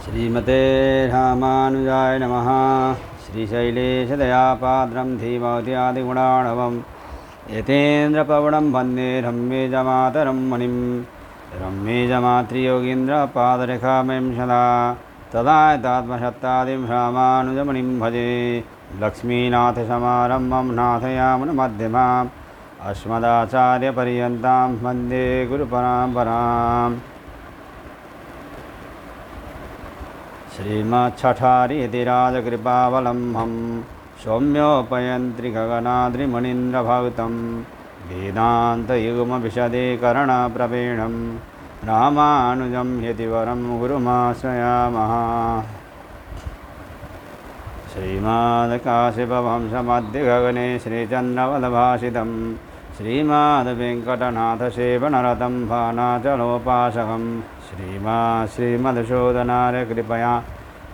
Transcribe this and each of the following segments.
श्रीमते रामानुजाय नमः। श्रीशैलेशदयापात्रं धीमवत्यादिगुणार्णवम् यतेन्द्रपवनं वन्दे रम्येजमातरं मुनिं रम्येजमातृयोगीन्द्रपादरेखामयं सदा तदा यतात्मसत्तादिं रामानुजमुनिं भजे। लक्ष्मीनाथसमारम्भं नाथयामुनमध्यमाम् अस्मदाचार्यपर्यन्तां वन्दे गुरुपरम्पराम्। श्रीमच्छठारियतिराजकृपावलम्बं सौम्योपयन्त्रिगगनाद्रिमुनीन्द्रभक्तं वेदान्तयुग्मविशदीकरणप्रवीणं रामानुजं यतिवरं गुरुमाश्रयामः। श्रीमद्काशीपवंशमध्यगगने श्रीचन्द्रवदभासितं श्रीमद्वेङ्कटनाथसेवनरतं भानाचलोपासकं श्रीमधुसूदनार्यकृपया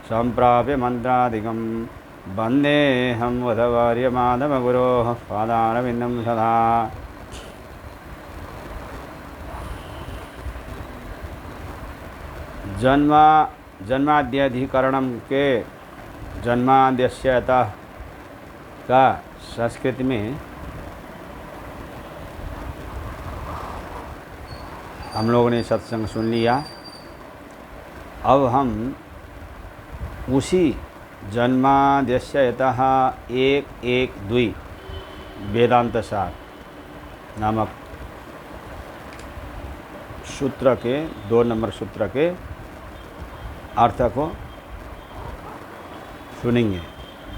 सम्प्राप्य मन्त्रादिकं वन्देऽहं वधवर्यमाधवगुरोः पादारविन्दं सदा। जन्माद्यधिकरणम के जन्माद्यस्यतः का संस्कृत में हम लोगों ने सत्संग सुन लिया। अब हम उसी जन्माद्यस्यतः 1-1-2 वेदांत सार नामक सूत्र के 2 नंबर सूत्र के अर्थ को सुनेंगे।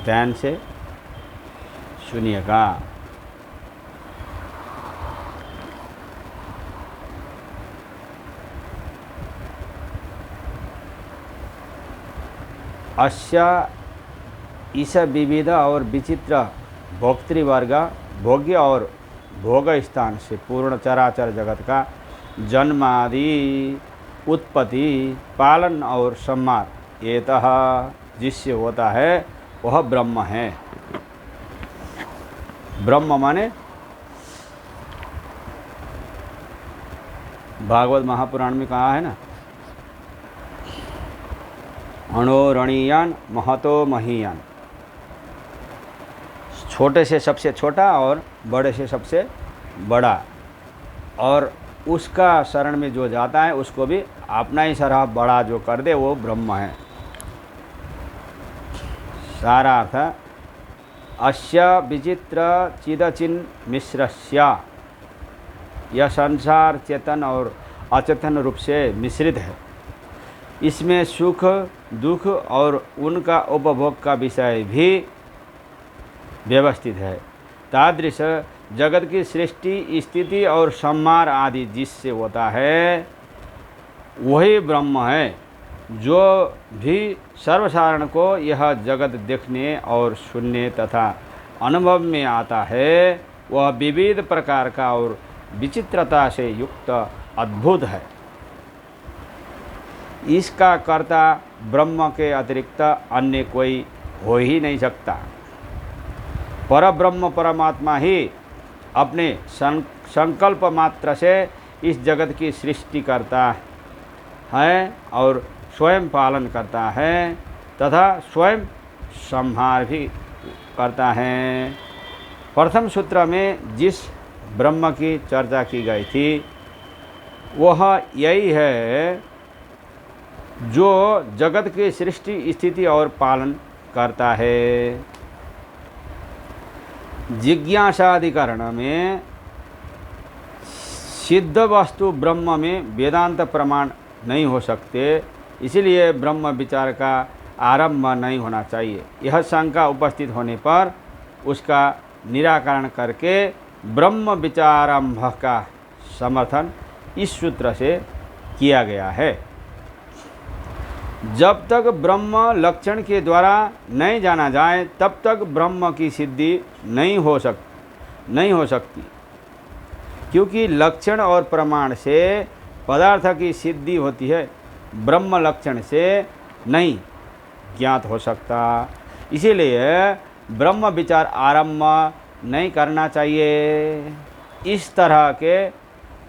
ध्यान से सुनिएगा। अस्य इस विविध और विचित्र भोक्तृवर्ग भोग्य और भोग स्थान से पूर्ण चराचर जगत का जन्मादि उत्पत्ति पालन और संहार एतः जिससे होता है वह ब्रह्म है। ब्रह्म माने भागवत महापुराण में कहा है ना, अणोरणीयान महतो महीयान। छोटे से सबसे छोटा और बड़े से सबसे बड़ा, और उसका शरण में जो जाता है उसको भी अपना ही सरह बड़ा जो कर दे वो ब्रह्म है। सारा अर्थ अस्य विचित्र चिदचिन मिश्रस्य, यह संसार चेतन और अचेतन रूप से मिश्रित है। इसमें सुख दुख और उनका उपभोग का विषय भी व्यवस्थित है। तादृश जगत की सृष्टि स्थिति और संहार आदि जिससे होता है वही ब्रह्म है। जो भी सर्वसाधारण को यह जगत देखने और सुनने तथा अनुभव में आता है वह विविध प्रकार का और विचित्रता से युक्त अद्भुत है। इसका कर्ता ब्रह्म के अतिरिक्त अन्य कोई हो ही नहीं सकता। परब्रह्म परमात्मा ही अपने संकल्प मात्र से इस जगत की सृष्टि करता है और स्वयं पालन करता है तथा स्वयं संहार भी करता है। प्रथम सूत्र में जिस ब्रह्म की चर्चा की गई थी वह यही है जो जगत की सृष्टि स्थिति और पालन करता है। जिज्ञासाधिकरण में सिद्ध वस्तु ब्रह्म में वेदांत प्रमाण नहीं हो सकते, इसलिए ब्रह्म विचार का आरंभ नहीं होना चाहिए। यह शंका उपस्थित होने पर उसका निराकरण करके ब्रह्म विचारारंभ का समर्थन इस सूत्र से किया गया है। जब तक ब्रह्म लक्षण के द्वारा नहीं जाना जाए तब तक ब्रह्म की सिद्धि नहीं हो सकती, क्योंकि लक्षण और प्रमाण से पदार्थ की सिद्धि होती है, ब्रह्म लक्षण से नहीं ज्ञात हो सकता। इसीलिए ब्रह्म विचार आरंभ नहीं करना चाहिए। इस तरह के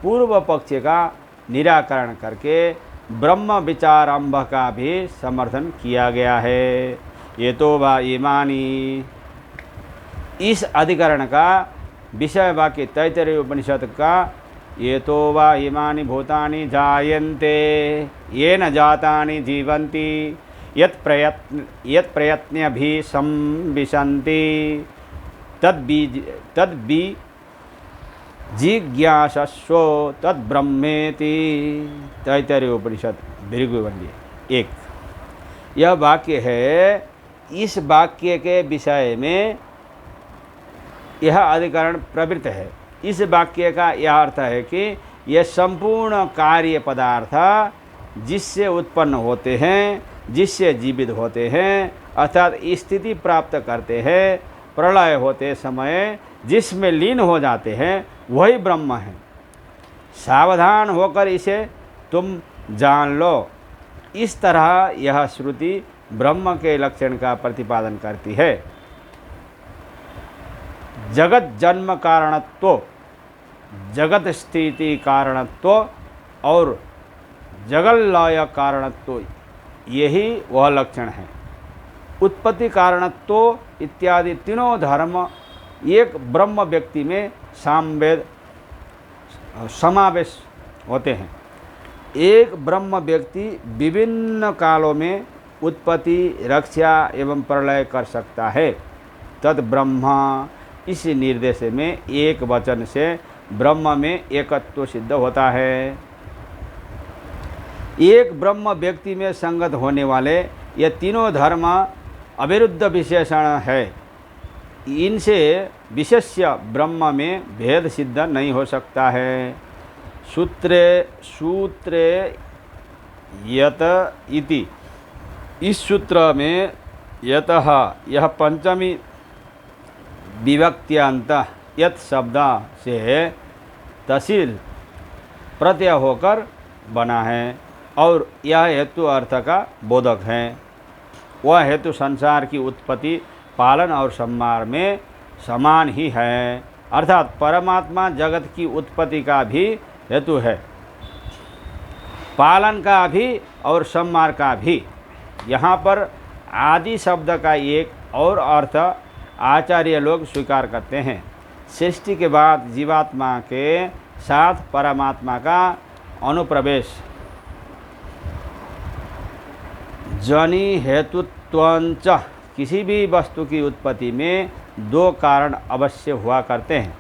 पूर्व पक्ष का निराकरण करके ब्रह्म विचारारंभ का भी समर्थन किया गया है। ये तो वा ईमानी, इस अधिकरण का विषय वाक्य तैत्तिरीय उपनिषद का ये तो वा इमानि भूतानि जायन्ते येन जातानि जीवन्ति यत् प्रयत्नभिः संविशन्ति तद्बी जिज्ञासस्व तद्ब्रह्मेति। तैत्तिरीय उपनिषद भृगुवंदी 1। यह वाक्य है। इस वाक्य के विषय में यह अधिकरण प्रवृत्त है। इस वाक्य का यह अर्थ है कि यह संपूर्ण कार्य पदार्थ जिससे उत्पन्न होते हैं, जिससे जीवित होते हैं, अर्थात स्थिति प्राप्त करते हैं, प्रलय होते समय जिसमें लीन हो जाते हैं, वही ब्रह्म है। सावधान होकर इसे तुम जान लो। इस तरह यह श्रुति ब्रह्म के लक्षण का प्रतिपादन करती है। जगत जन्म कारणत्व, जगत स्थिति कारणत्व और जगल्लय कारणत्व, यही वह लक्षण है। उत्पत्ति कारणत्व इत्यादि तीनों धर्म एक ब्रह्म व्यक्ति में समावेश होते हैं। एक ब्रह्म व्यक्ति विभिन्न कालों में उत्पत्ति, रक्षा एवं प्रलय कर सकता है। तद ब्रह्म, इस निर्देश में एक वचन से ब्रह्म में एकत्व सिद्ध होता है। एक ब्रह्म व्यक्ति में संगत होने वाले ये तीनों धर्म अविरुद्ध विशेषण है। इनसे विशेष्य ब्रह्म में भेद सिद्ध नहीं हो सकता है। सूत्रे यत इति, इस सूत्र में यतः यह पंचमी विभक्त्यांत यत शब्द से तहसील प्रत्यय होकर बना है और यह हेतु अर्थ का बोधक है। वह हेतु संसार की उत्पत्ति, पालन और संहार में समान ही है। अर्थात परमात्मा जगत की उत्पत्ति का भी हेतु है, पालन का भी और संहार का भी। यहाँ पर आदि शब्द का एक और अर्थ आचार्य लोग स्वीकार करते हैं। सृष्टि के बाद जीवात्मा के साथ परमात्मा का अनुप्रवेश जनि हेतुत्वंच, किसी भी वस्तु की उत्पत्ति में दो कारण अवश्य हुआ करते हैं।